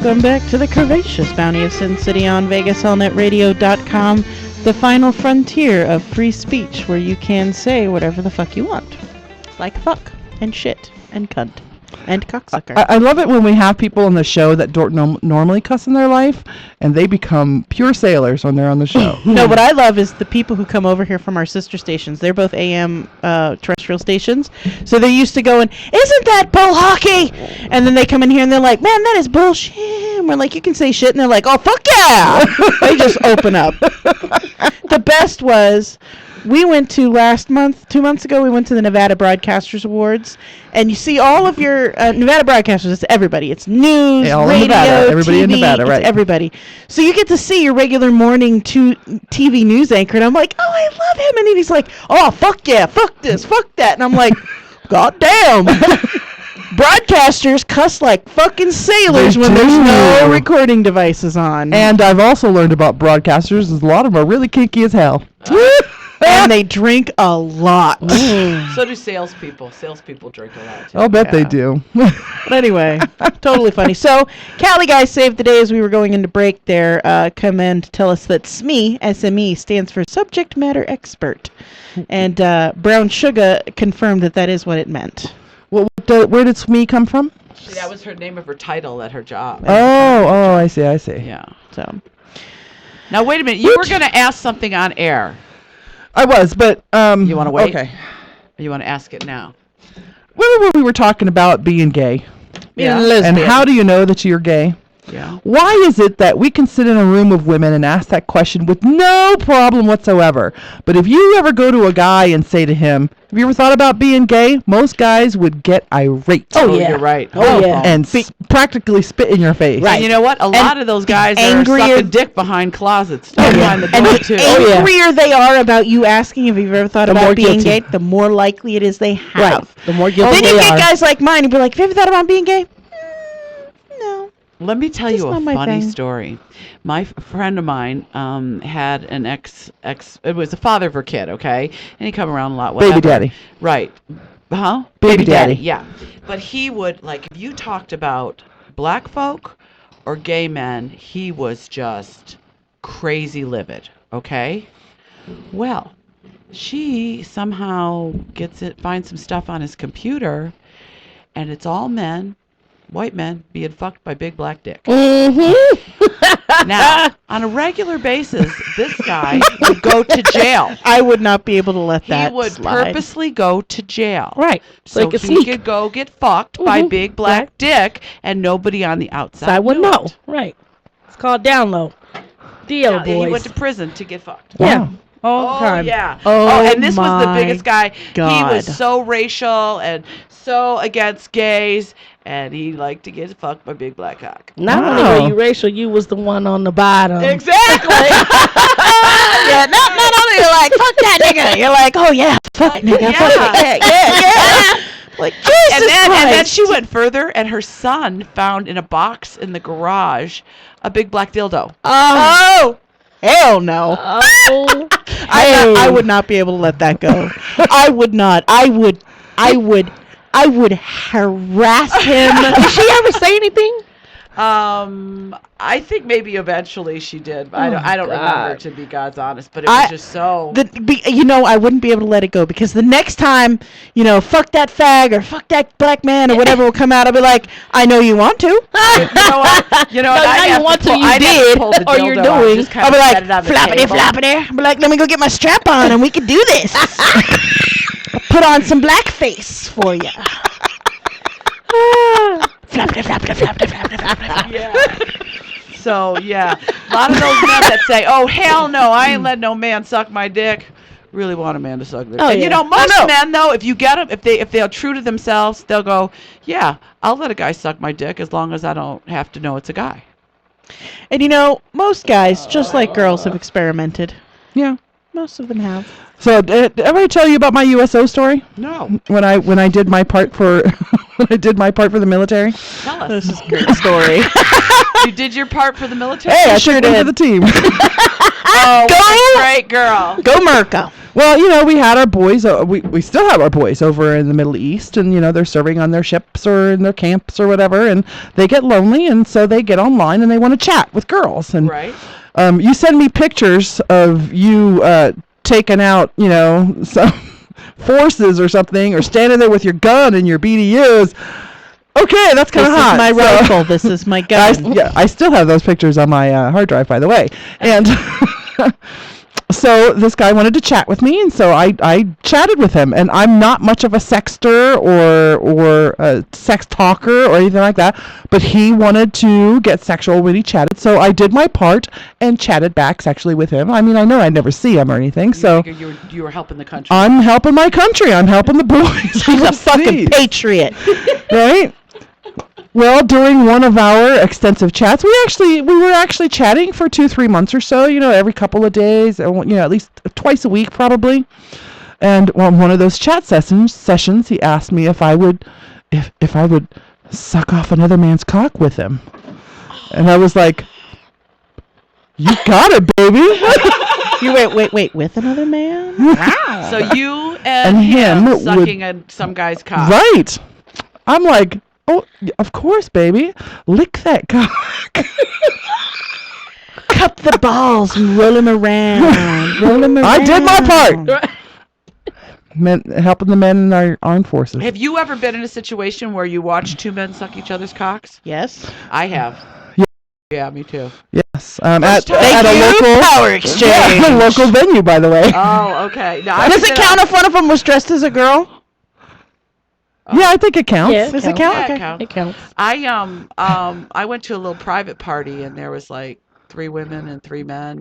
Welcome back to the curvaceous bounty of Sin City on VegasHellNetRadio.com, the final frontier of free speech where you can say whatever the fuck you want. Like fuck and shit and cunt and cocksucker. I love it when we have people on the show that don't normally cuss in their life, and they become pure sailors when they're on the show. No, what I love is the people who come over here from our sister stations. They're both AM terrestrial stations. So they're used to going, isn't that bull hockey? And then they come in here and they're like, man, that is bullshit. And we're like, you can say shit. And they're like, oh, fuck yeah. They just open up. The best was, we went to 2 months ago, we went to the Nevada Broadcasters Awards. And you see all of your Nevada broadcasters, it's everybody. It's news, all radio, in Nevada. Everybody TV, in Nevada, right? It's everybody. So you get to see your regular morning TV news anchor, and I'm like, oh, I love him. And then he's like, oh, fuck yeah, fuck this, fuck that. And I'm like, god damn. Broadcasters cuss like fucking sailors when there's no recording devices on. And I've also learned about broadcasters, a lot of them are really kinky as hell. And they drink a lot. So do salespeople. Salespeople drink a lot, too. I'll bet they do. But anyway, totally funny. So, Cali guys saved the day as we were going into break there. Come in to tell us that SME stands for Subject Matter Expert. And Brown Sugar confirmed that is what it meant. Well, where did SME come from? See, that was her name of her title at her job. Oh, I see. Yeah. So, now, wait a minute. You were going to ask something on air. I was, but... you want to wait? Okay. Or you want to ask it now? Remember we were talking about being gay? yeah. And how do you know that you're gay? Yeah. Why is it that we can sit in a room of women and ask that question with no problem whatsoever? But if you ever go to a guy and say to him, have you ever thought about being gay? Most guys would get irate. Oh, yeah. You're right. Oh, yeah. And practically spit in your face. Right. And you know what? A lot of those guys are sucking dick behind closets. Behind the door, too. The angrier they are about you asking if you've ever thought about being gay, the more likely it is they have. Right. The more guilty then you get guys like mine who be like, have you ever thought about being gay? No. Let me tell you a my funny thing. story. My friend of mine had an ex. It was the father of her kid, okay? And he'd come around a lot. Whatever. Baby daddy. Right. Huh? Baby daddy. Yeah. But he would, like, if you talked about black folk or gay men, he was just crazy livid, okay? Well, she somehow finds some stuff on his computer, and it's all men. White men being fucked by big black dick. Mm-hmm. Now, on a regular basis, this guy would go to jail. I would not be able to let that He would slide. purposely go to jail. Right. So Like a he sneak. could go get fucked by big black dick, and nobody on the outside I would knew know. it. Right. It's called down low. Deal, Yeah, boys. he went to prison to get fucked. Yeah. All the Oh, time. yeah. Oh, and this was the my biggest guy. God. He was so racial and so against gays, and he liked to get fucked by big black cock. Not only were you racial, you was the one on the bottom. Exactly. Yeah, not only you're like, fuck that nigga, you're like, oh yeah, fuck that nigga, fuck that, yeah. Like, Jesus and then Christ. she went further, and her son found in a box in the garage a big black dildo. Oh, hell no. Oh. I would not be able to let that go. I would not. I would harass him. Did she ever say anything? I think maybe eventually she did. But I don't remember, to be God's honest. But it was just so. I wouldn't be able to let it go because the next time, fuck that fag or fuck that black man or whatever will come out, I'll be like, I know you want to. You know what? No, now you want to, you did, or you're doing. I'll be like, flappity, flappity. I'll be like, let me go get my strap on and we can do this. Put on some blackface for you. Flappity, flappity, flappity, flappity, flappity. Yeah. So, yeah. A lot of those men that say, oh, hell no, I ain't letting no man suck my dick, really want a man to suck their dick. Oh, And, yeah. most men, though, if you get them, if they're true to themselves, they'll go, yeah, I'll let a guy suck my dick as long as I don't have to know it's a guy. And most guys, just like girls, have experimented. Yeah. Most of them have. So, did I tell you about my USO story? No. When I did my part for the military? Tell us. This is a great story. You did your part for the military? Hey, I sure did for the team. Oh, what a great girl. Go Merca. Well, we had our boys. We still have our boys over in the Middle East, and they're serving on their ships or in their camps or whatever, and they get lonely, and so they get online and they want to chat with girls. And Right. you send me pictures of you taking out, some forces or something, or standing there with your gun and your BDUs. Okay, that's kind of hot. This is my rifle. This is my gun. I still have those pictures on my hard drive, by the way. And so this guy wanted to chat with me, and so I chatted with him. And I'm not much of a sexter or a sex talker or anything like that, but he wanted to get sexual when he chatted. So I did my part and chatted back sexually with him. I mean, I know I'd never see him or anything, so You were helping the country. I'm helping my country. I'm helping the boys. She's a fucking patriot. Right? Well, during one of our extensive chats, we were actually chatting for 2-3 months or so, every couple of days, at least twice a week probably. And on one of those chat sessions, he asked me if I would suck off another man's cock with him. And I was like, "You got it, baby." You wait, with another man? Wow. So you and him sucking on some guy's cock. Right. I'm like, "Oh, of course, baby. Lick that cock." Cup the balls and roll them around. Roll them around. I did my part. Helping the men in our armed forces. Have you ever been in a situation where you watched two men suck each other's cocks? Yes. I have. Yeah. Yeah, me too. Yes. At Thank a you, local Power Exchange. a local venue, by the way. Oh, okay. Now, Does it count if one of them was dressed as a girl? Yeah, I think it counts. Yeah, Does it Yeah, count? it Okay. counts. It counts. I went to a little private party and there was like 3 women and 3 men,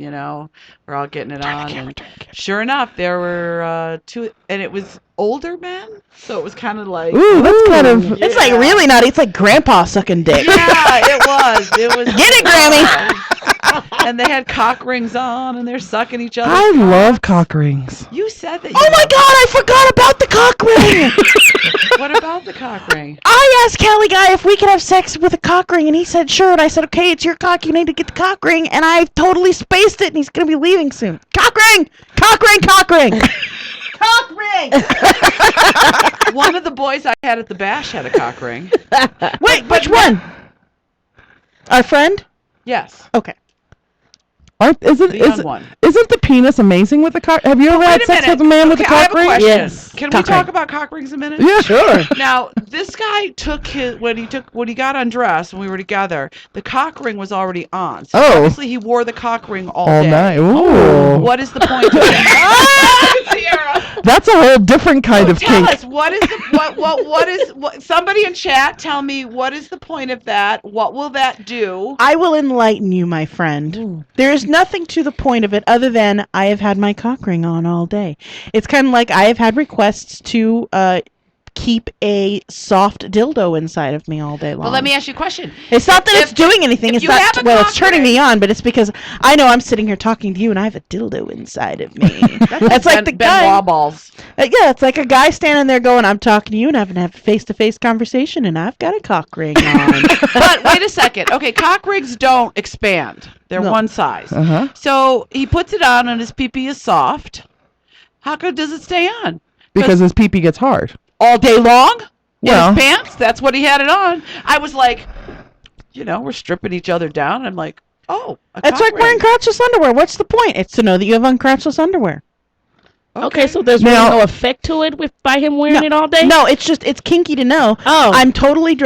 we're all getting it on. And sure enough, there were 2, and it was older men, so it was kind of like, Ooh, that's kind of. It's like really naughty. It's like grandpa sucking dick. yeah, it was. Get it, Grammy. And they had cock rings on, and they're sucking each other. I love cock rings. You said that. Oh my God! I forgot about the cock ring. What about the cock ring? I asked Cali guy if we could have sex with a cock ring, and he said sure. And I said, okay, it's your cock. You need to get the cock ring. And I totally spaced it, and he's gonna be leaving soon. Cock ring, cock ring, cock ring, cock ring. One of the boys I had at the bash had a cock ring. Wait, which one? Our friend? Yes. Okay. The young one. Isn't the penis amazing with the cock? Have you ever had Wait a sex minute. with a man with a Okay, I cock have a ring? question. Yes. Can Cock we talk ring. about cock rings a minute? Yeah, sure. Now, this guy took when he got undressed when we were together, the cock ring was already on. So Oh. obviously he wore the cock ring all All day. night. Ooh. What is the point of that? Sierra. That's a whole different kind of Tell kink. us what is somebody in chat tell me what is the point of that? What will that do? I will enlighten you, my friend. There is nothing to the point of it other than I have had my cock ring on all day. It's kind of like I have had requests to keep a soft dildo inside of me all day long. Well, let me ask you a question. It's not that it's doing anything. if It's you have not a it's cock turning ring- me on, but it's because I know I'm sitting here talking to you and I have a dildo inside of me. That's like the guy. Benoit balls. Yeah, it's like a guy standing there going, "I'm talking to you and having to have a face-to-face conversation, and I've got a cock ring on." But wait a second. Okay, cock rings don't expand. They're No. one size. Uh-huh. So he puts it on and his pee-pee is soft. How good does it stay on? Because his pee-pee gets hard. All day long? Well- In his pants? That's what he had it on. I was like, we're stripping each other down. I'm like, oh, a It's cock like ring. wearing crotchless underwear. What's the point? It's to know that you have uncrotchless underwear. Okay, so there's Now- really no effect to it by him wearing it all day? No, it's kinky to know. Oh. I'm totally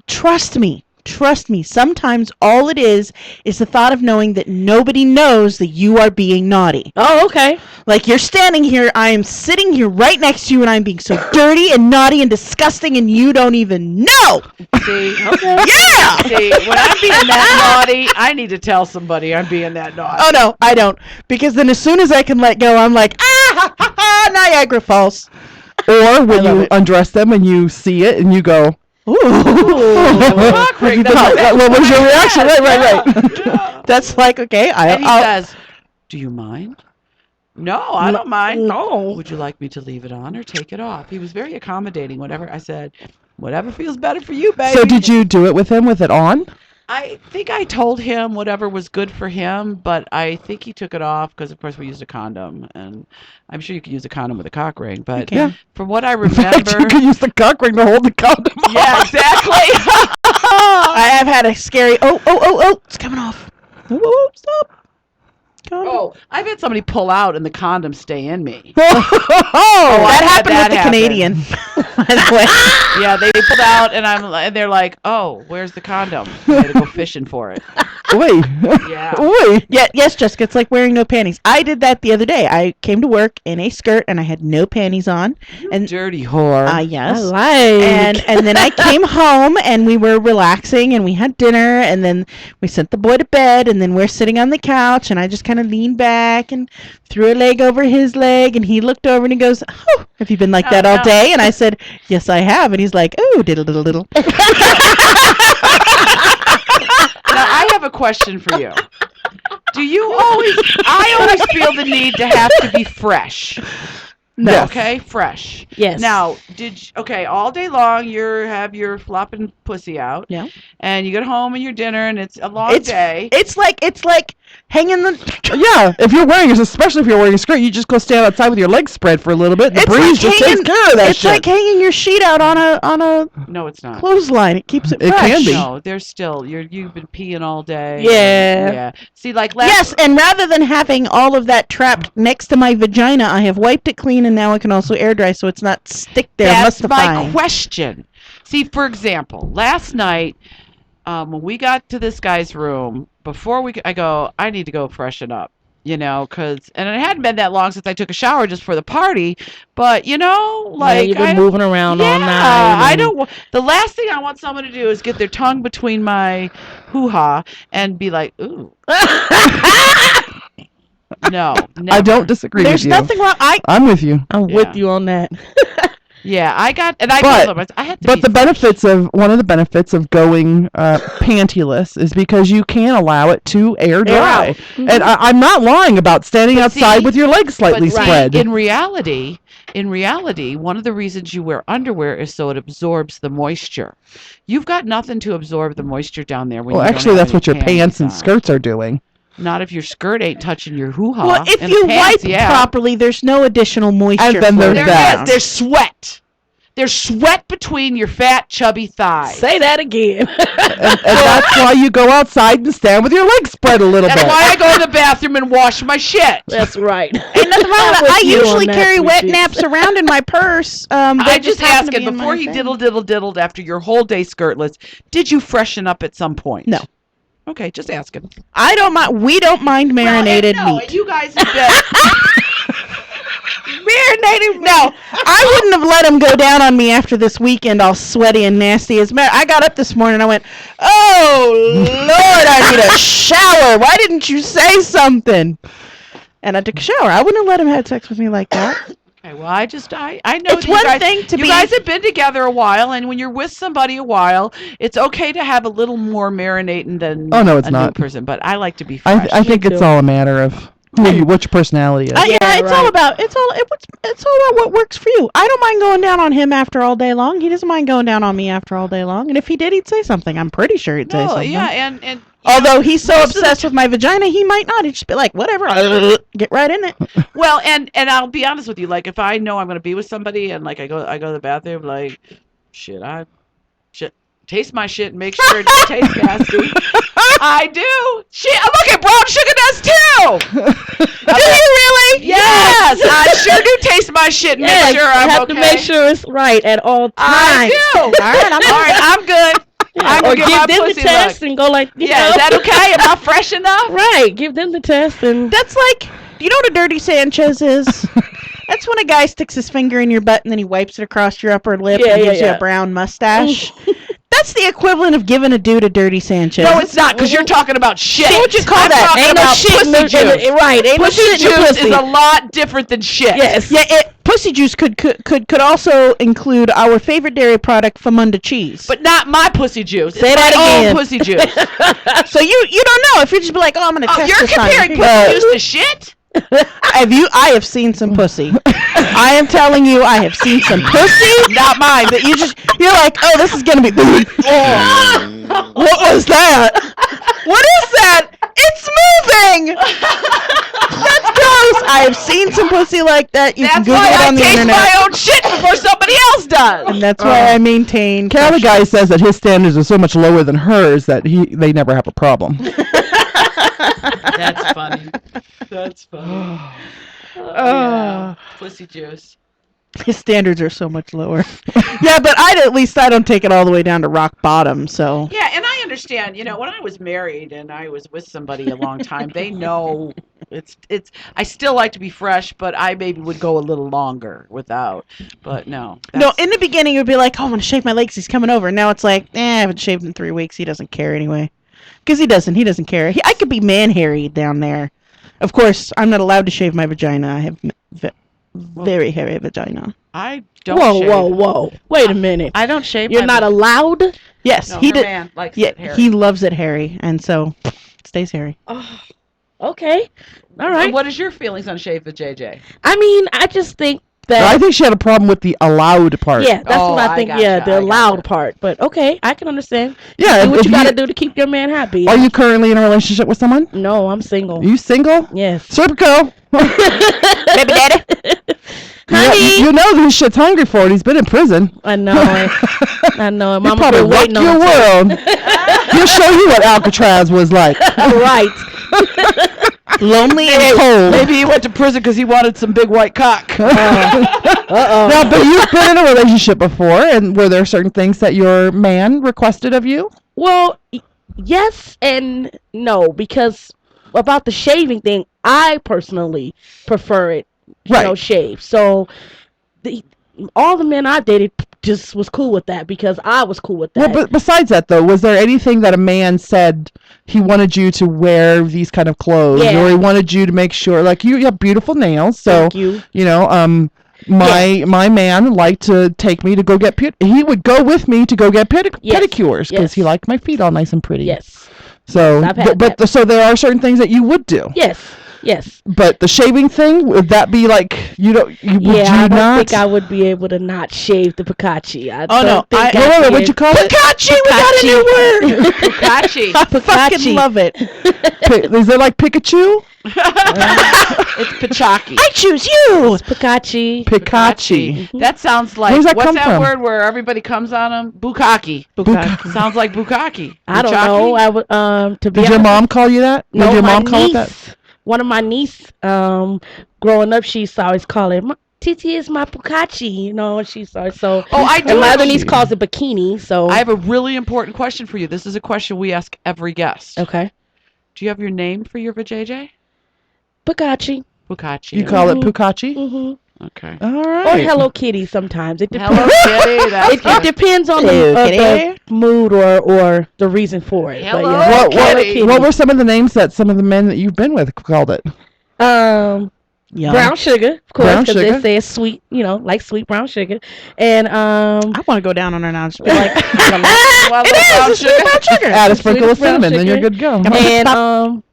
trust me. Trust me. Sometimes all it is the thought of knowing that nobody knows that you are being naughty. Oh, okay. Like you're standing here, I am sitting here right next to you, and I'm being so dirty and naughty and disgusting, and you don't even know. See, Yeah. see, when I'm being that naughty, I need to tell somebody I'm being that naughty. Oh no, I don't. Because then as soon as I can let go, I'm like, ha ha ha, Niagara Falls. Or when love you it. undress them and you see it and you go, Ooh. Cock ring, that's what was your reaction? Right. Yeah. That's like, okay, And he I'll says, do you mind? No, I don't mind. No. Would you like me to leave it on or take it off? He was very accommodating. Whatever I said, whatever feels better for you, baby. So did you do it with him with it on? I think I told him whatever was good for him, but I think he took it off because, of course, we used a condom, and I'm sure you could use a condom with a cock ring. But Yeah. from what I In fact, remember, you can use the cock ring to hold the condom. yeah, exactly. I have had a scary. Oh! It's coming off. Oh, stop. Condom. Oh, I've had somebody pull out and the condom stay in me. Oh, that I've had happened that with the happen. Canadian. By the way. Yeah, they pulled out, and they're like, "Oh, where's the condom?" I had to go fishing for it. wait. Yeah. Wait. Yeah, yes, Jessica. It's like wearing no panties. I did that the other day. I came to work in a skirt and I had no panties on. And Dirty whore. yes. like. And then I came home and we were relaxing and we had dinner and then we sent the boy to bed and then we're sitting on the couch and I just kind of leaned back and threw a leg over his leg and he looked over and he goes, "Oh, have you been like that all day?" And I said, "Yes, I have." And he's like, "Oh, diddle diddle diddle." Now, I have a question for you. Do you always? I always feel the need to have to be fresh. No. Yes. Okay, fresh. Yes. Now, all day long you have your flopping pussy out. Yeah. And you get home and your dinner and it's a long day. It's like hanging the. Yeah, especially if you're wearing a skirt, you just go stand outside with your legs spread for a little bit. And the breeze just takes care of that It's shit. like hanging your sheet out on a No, it's not. clothesline. It keeps it It fresh. can be. No, there's still you've been peeing all day. Yeah. Yeah. See, like last. Yes, and rather than having all of that trapped next to my vagina, I have wiped it clean, and now I can also air dry, so it's not stick there. That's my mustifying. question. See, for example, last night when we got to this guy's room, before I need to go freshen up, and it hadn't been that long since I took a shower just for the party, but like you've been moving around all night. I don't. The last thing I want someone to do is get their tongue between my hoo-ha and be like, "Ooh." No, never. I don't disagree There's with you. nothing wrong. I'm with you. I'm Yeah. with you on that. Yeah, I told them I had to. But be the benefits of one of the benefits of going pantyless is because you can allow it to air dry. out. And I'm not lying about standing But outside see- with your legs slightly But see, spread. in reality, one of the reasons you wear underwear is so it absorbs the moisture. You've got nothing to absorb the moisture down there. When Well, you don't actually, have that's any what your pants and on. skirts are doing. Not if your skirt ain't touching your hoo-ha. Well, if and you the pants, wipe yeah. properly, there's no additional moisture. And then floating there's There that. around. is. There's sweat. There's sweat between your fat, chubby thighs. Say that again. And that's why you go outside and stand with your legs spread a little That's bit. why I go to the bathroom and wash my shit. That's right. Ain't nothing wrong with I'm that. I with you usually on that, carry wet sweetie. naps around in my purse. I They just happen to asking be in before my he thing. diddled after your whole day skirtless, did you freshen up at some point? No. Okay, just asking. I don't mind. We don't mind marinated Well, and meat. you guys have been Marinated? No, I wouldn't have let him go down on me after this weekend, all sweaty and nasty. I got up this morning and I went, "Oh Lord, I need a shower. Why didn't you say something?" And I took a shower. I wouldn't have let him have sex with me like that. Okay, well, I know It's that you one guys, thing to you be- guys have been together a while, and when you're with somebody a while, it's okay to have a little more marinating than Oh, no, it's a not. new person. But I like to be fresh. I think it's too. all a matter of what your personality is. Yeah, Yeah, it's all right. about it's all about what works for you. I don't mind going down on him after all day long. He doesn't mind going down on me after all day long. And if he did, he'd say something. I'm pretty sure he'd say No, something. yeah, and you Although know, he's so most of the obsessed with my vagina, he might not. He'd just be like, "Whatever, get right in it." well, and I'll be honest with you, like if I know I'm going to be with somebody, and like I go to the bathroom, like shit, taste my shit and make sure it doesn't taste nasty. I do. Shit, look at brown sugar does too. Do you really? Yes, I sure do taste my shit and Yes, make sure you I'm have okay. to make sure it's right at all times. I do. All right, I'm good. I'm Or gonna give my them the pussy test look. and go like, you Yeah, know. is that okay? Am I fresh enough? Right, give them the test and That's like, do you know what a dirty Sanchez is? That's when a guy sticks his finger in your butt and then he wipes it across your upper lip Yeah, and yeah, gives you yeah. a brown mustache. That's the equivalent of giving a dude a dirty Sanchez. No, it's not, because you're talking about shit. What would you call I'm that? talking Ain't no about shit in pussy the- juice. right, ain't no Pussy shit in the juice pussy. is a lot different than shit. Yes. Yeah, pussy juice could also include our favorite dairy product, Famunda cheese. But not my pussy juice. Say It's that my again. own pussy juice. So you don't know if you just be like, "Oh, I'm gonna Oh, test you're this on you." comparing Here you pussy go. juice to shit? I have seen some pussy. I am telling you, I have seen some pussy. Not mine, but you're like, "Oh, this is gonna be." What was that? What is that? It's moving. That's gross. I have seen some pussy like that. You can That's Google why it I on the taste internet. my own shit before somebody else does. And that's why I maintain. Cali guy says that his standards are so much lower than hers that they never have a problem. That's funny. That's funny. Yeah. Pussy juice. His standards are so much lower. Yeah, but at least I don't take it all the way down to rock bottom. So Yeah, and I understand. When I was married and I was with somebody a long time, they know it's. I still like to be fresh, but I maybe would go a little longer without. But no. no. In the beginning, it would be like, "Oh, I'm gonna shave my legs. He's coming over." Now it's like, I haven't shaved in 3 weeks. He doesn't care anyway. Because he doesn't. He doesn't care. I could be man hairy down there. Of course, I'm not allowed to shave my vagina. I have very hairy vagina. I don't. Whoa. Wait a minute. I don't shave. You're not allowed? Yes, No, he her did. man likes Yeah, it hairy. he loves it hairy, and so it stays hairy. Oh, okay. All right. What is your feelings on shave with JJ? I mean, I just think I that. think she had a problem with the allowed part. Yeah, that's Oh, what I I think. gotcha, Yeah, the I allowed gotcha. part. But okay, I can understand. Yeah, Do what if you gotta do to keep your man happy. Are you currently in a relationship with someone? No, I'm single. Are you single? Yes. Serpico. Baby daddy. Honey. You know this shit's hungry for it. He's been in prison. I know it. I know it. He Mama probably been rocked waiting on your me. world. He'll show you what Alcatraz was like. Right. Lonely and cold. Maybe he went to prison because he wanted some big white cock. Uh-oh. Now, but you've been in a relationship before, and were there certain things that your man requested of you? Well, yes and no, because about the shaving thing, I personally prefer it, Right. shaved. So all the men I dated just was cool with that because I was cool with that. Well, but besides that, though, was there anything that a man said he wanted you to wear these kind of clothes, Yeah. or he wanted you to make sure, like you have beautiful nails, so Thank you. My man liked to take me to go get he would go with me to go get Yes. pedicures because he Yes. liked my feet all nice and pretty. Yes. So, I've had but that. so there are certain things that you would do. Yes. Yes. But the shaving thing, would that be like would I you don't not? think I would be able to not shave the Picachi. Oh, no. Wait, what'd you call it? Picachi, we got a new word. Bukachi. I fucking love it. Is it like Pikachu? It's Pachaki. I choose you. Picachi. Pikachi. That sounds like, Where's that what's come that from? word where everybody comes on them? Bukaki. Bukkake. Sounds like Bukaki. I don't Bukkake? know. I would to be Did your honest, mom call you that? No, Did your my mom call it that? niece. One of my niece, growing up, she used to always call it, Titi is my Pukachi, and she's always so. Oh, I do And my have other a- niece calls it bikini, so. I have a really important question for you. This is a question we ask every guest. Okay. Do you have your name for your vajayjay? Pukachi. Bukachi. You call it Mhm. Pukachi? Mm-hmm. Okay. All Or right. Hello Kitty sometimes. It Hello depends. Kitty. That's It cute. depends on Hello the Kitty. mood or the reason for it. Hello What, Kitty. what were some of the names that some of the men that you've been with called it? Yum. Brown sugar, of course, Brown because sugar. they say it's sweet, like sweet brown sugar. And I want to go down on her now and just be like, Well, it brown is. It's sugar. brown sugar. Add a sprinkle of Sweetest brown cinnamon, then you're sugar. good to go. and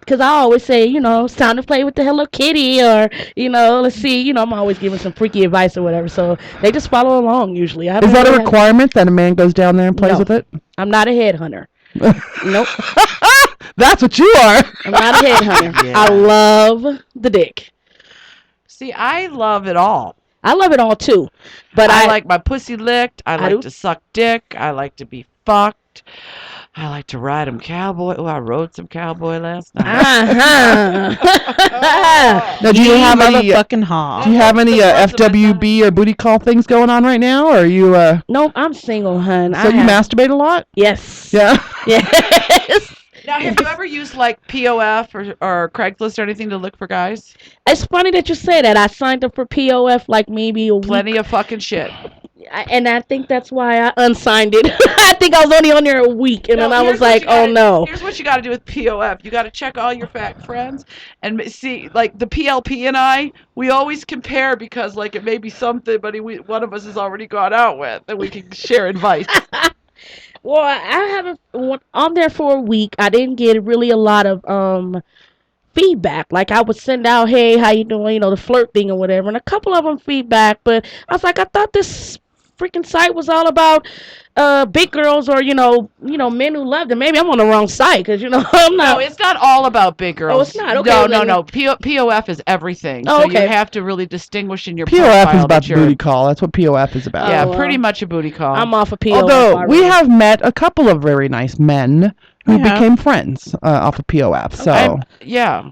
because I always say, it's time to play with the Hello Kitty, or let's see, I'm always giving some freaky advice or whatever, so they just follow along usually. I Is don't that a really have- requirement that a man goes down there and plays No. with it? I'm not a headhunter. Nope, That's what you are. I'm not a headhunter. Yeah. I love the dick. See, I love it all. I love it all too, but I like my pussy licked. I like do. to suck dick. I like to be fucked. I like to ride 'em cowboy. Oh, I rode some cowboy last night. Uh-huh. Now, do you have any? motherfucking hog? Do you have any That's the FWB or booty call things going on right now? Or are you? Nope, I'm single, hun. So you masturbate a lot? Yes. Yeah. Yes. Now, have you ever used like POF or Craigslist or anything to look for guys? It's funny that you say that. I signed up for POF like maybe a week. Plenty of fucking shit. And I think that's why I unsigned it. I think I was only on there a week, and then I was like, oh no. Here's what you got to do with POF. You got to check all your fat friends and see, like the PLP and I, we always compare because like it may be somebody one of us has already gone out with, and we can share advice. Well, I haven't on there for a week. I didn't get really a lot of feedback. Like I would send out, hey, how you doing? The flirt thing or whatever, and a couple of them feedback. But I was like, I thought this freaking site was all about big girls or men who love them. Maybe I'm on the wrong site because I'm not. No, it's not all about big girls. Oh, it's not? Okay, No. POF is everything. Oh, so okay. you have to really distinguish in your POF profile is about that you're- booty call. That's what POF is about. Yeah, Oh, pretty much a booty call. I'm off of PO. Although we have met a couple of very nice men who Yeah. became friends off of POF. So Yeah.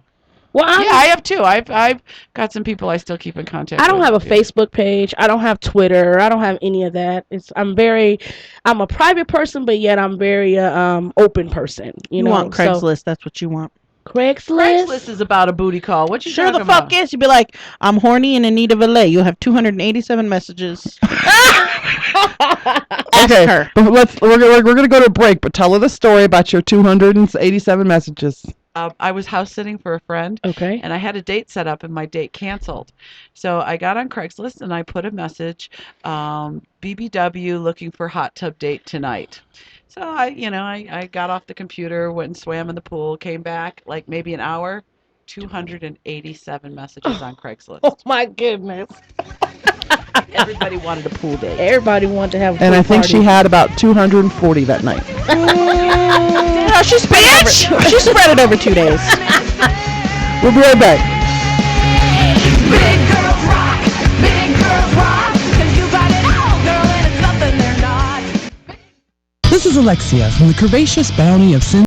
Well, I have too. I've got some people I still keep in contact I don't with. have a Facebook page. I don't have Twitter. I don't have any of that. I'm a private person, but yet I'm very open person. You know, want Craigslist? That's what you want. Craigslist is about a booty call. What you Sure talking the fuck about? is. You'd be like, I'm horny and in need of a lay. You'll have 287 messages. Ask okay, her. but we're gonna go to a break. But tell her the story about your 287 messages. I was house sitting for a friend. Okay. And I had a date set up and my date canceled. So I got on Craigslist and I put a message, BBW looking for hot tub date tonight. So I got off the computer, went and swam in the pool, came back like maybe an hour, 287 messages on Craigslist. Oh my goodness. Everybody wanted a pool date. Everybody wanted to have a And I pool think party. she had about 240 that night. No, she spread it over. She spread it over 2 days. We'll be right back. Big girls rock, big girls rock, 'cause you got it all, girl, and it's something they're not. This is Alexia from the curvaceous bounty of Sin